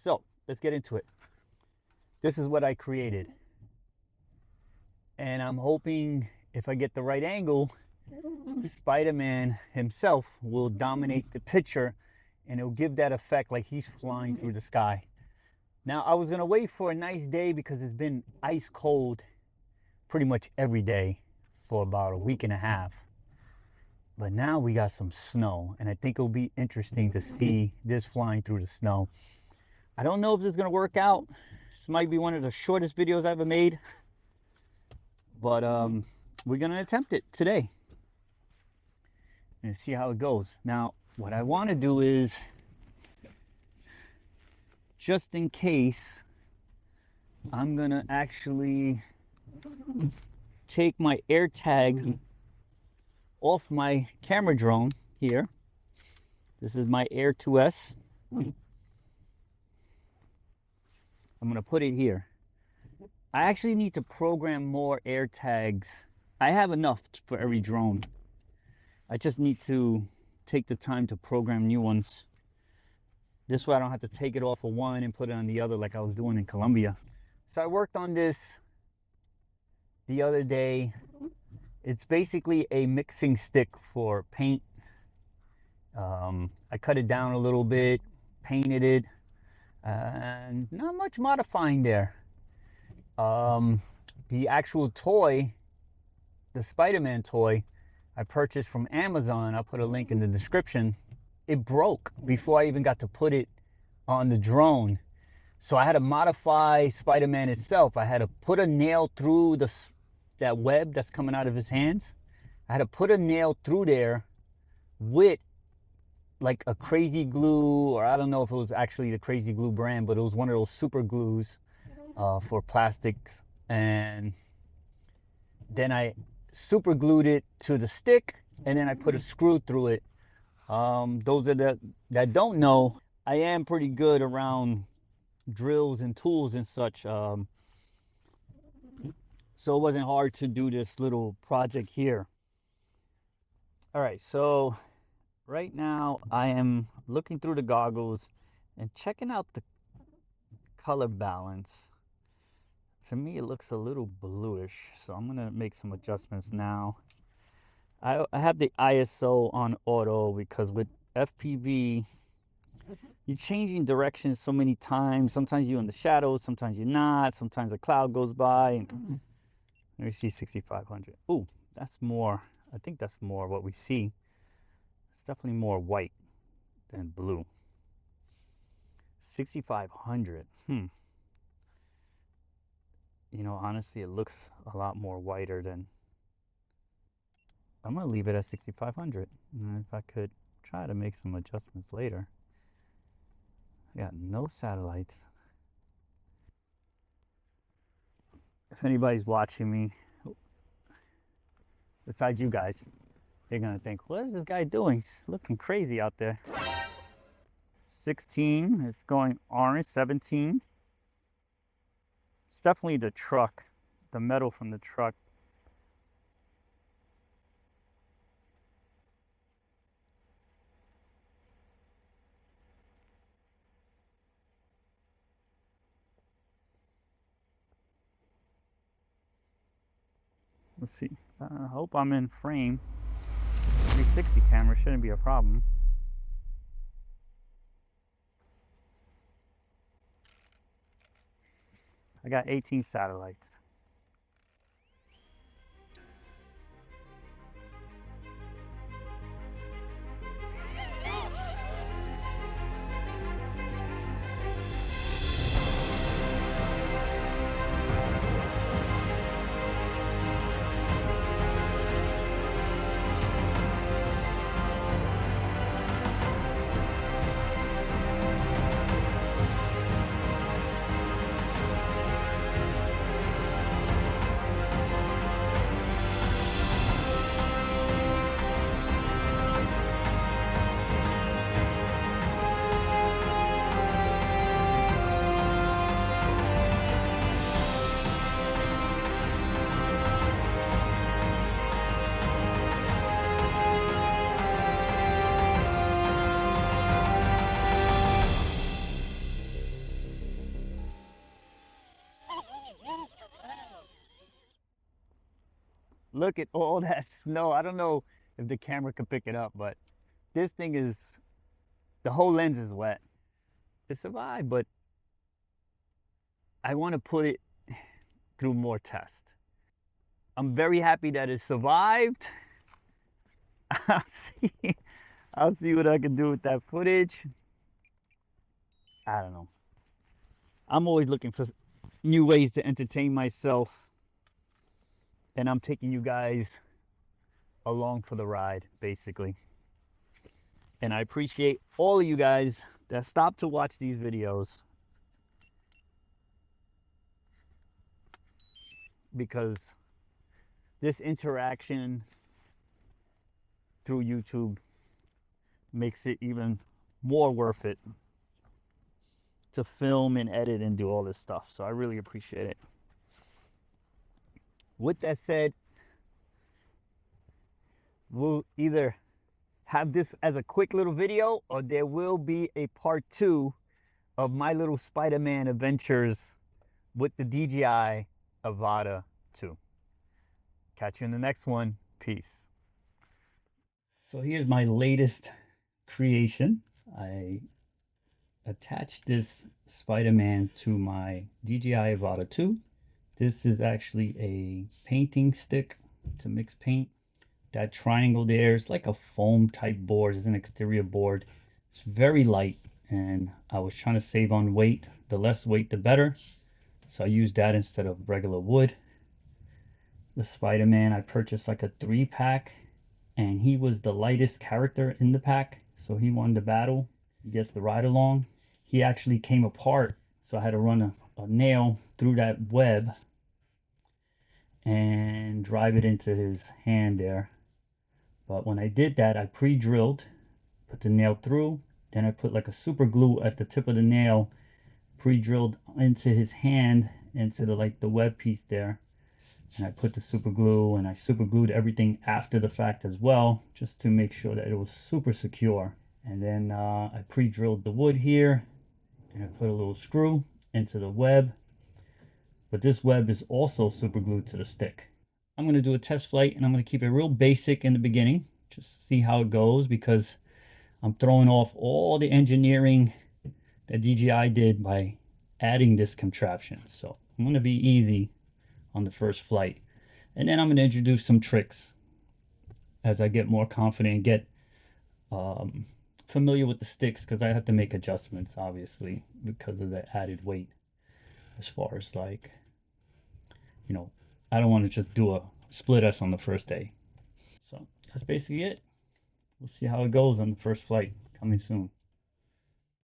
So let's get into it. This is what I created. And I'm hoping if I get the right angle, Spider-Man himself will dominate the picture and it'll give that effect like he's flying through the sky. Now, I was going to wait for a nice day because it's been ice cold pretty much every day for about a week and a half. But now we got some snow, and I think it'll be interesting to see this flying through the snow. I don't know if this is going to work out. This might be one of the shortest videos I've ever made. But we're going to attempt it today and see how it goes. Now, what I want to do is, just in case, I'm going to actually take my AirTag off my camera drone here. This is my Air 2S. I'm going to put it here. I actually need to program more AirTags. I have enough for every drone. I just need to take the time to program new ones. This way I don't have to take it off of one and put it on the other like I was doing in Colombia. So I worked on this the other day. It's basically a mixing stick for paint. I cut it down a little bit, painted it, and not much modifying there. The actual toy, the Spider-Man toy, I purchased from Amazon. I'll put a link in the description. It broke before I even got to put it on the drone. So I had to modify Spider-Man itself. I had to put a nail through that web that's coming out of his hands. I had to put a nail through there with like a crazy glue, or I don't know if it was actually the crazy glue brand, but it was one of those super glues for plastics. And then I super glued it to the stick, and then I put a screw through it. Those that don't know, I am pretty good around drills and tools and such. So it wasn't hard to do this little project here. All right, so right now I am looking through the goggles and checking out the color balance. To me, it looks a little bluish, so I'm gonna make some adjustments now. I have the ISO on auto because with FPV, you're changing directions so many times. Sometimes you're in the shadows, sometimes you're not. Sometimes a cloud goes by. And let me see 6500. Ooh, that's more. I think that's more what we see. It's definitely more white than blue. 6500. You know, honestly, it looks a lot more whiter than. I'm gonna leave it at 6500. And if I could try to make some adjustments later. I got no satellites. If anybody's watching me, besides you guys, they're gonna think, what is this guy doing? He's looking crazy out there. 16, it's going orange. 17. It's definitely the truck, the metal from the truck. Let's see. I hope I'm in frame. 360 camera shouldn't be a problem. I got 18 satellites. Look at all that snow. I don't know if the camera can pick it up, but this thing is, the whole lens is wet. It survived, but I want to put it through more tests. I'm very happy that it survived. I'll see. I'll see what I can do with that footage. I don't know. I'm always looking for new ways to entertain myself, and I'm taking you guys along for the ride, basically. And I appreciate all of you guys that stop to watch these videos, because this interaction through YouTube makes it even more worth it to film and edit and do all this stuff. So I really appreciate it. With that said, we'll either have this as a quick little video, or there will be a part 2 of my little Spider-Man adventures with the DJI Avata 2. Catch you in the next one. Peace. So here's my latest creation. I attached this Spider-Man to my DJI Avata 2. This is actually a painting stick to mix paint. That triangle there is like a foam type board. It's an exterior board. It's very light, and I was trying to save on weight. The less weight, the better. So I used that instead of regular wood. The Spider-Man, I purchased like a 3-pack, and he was the lightest character in the pack. So he won the battle. He gets the ride along. He actually came apart, so I had to run a nail through that web and drive it into his hand there. But when I did that, I pre-drilled, put the nail through, then I put like a super glue at the tip of the nail, pre-drilled into his hand, into the web piece there, and I put the super glue, and I super glued everything after the fact as well, just to make sure that it was super secure. And then I pre-drilled the wood here, and I put a little screw into the web, but this web is also super glued to the stick. I'm going to do a test flight, and I'm going to keep it real basic in the beginning, just to see how it goes, because I'm throwing off all the engineering that DJI did by adding this contraption. So I'm going to be easy on the first flight, and then I'm going to introduce some tricks as I get more confident and get familiar with the sticks, because I have to make adjustments, obviously, because of the added weight, as far as like, you know, I don't want to just do a split S on the first day. So that's basically it. We'll see how it goes on the first flight, coming soon.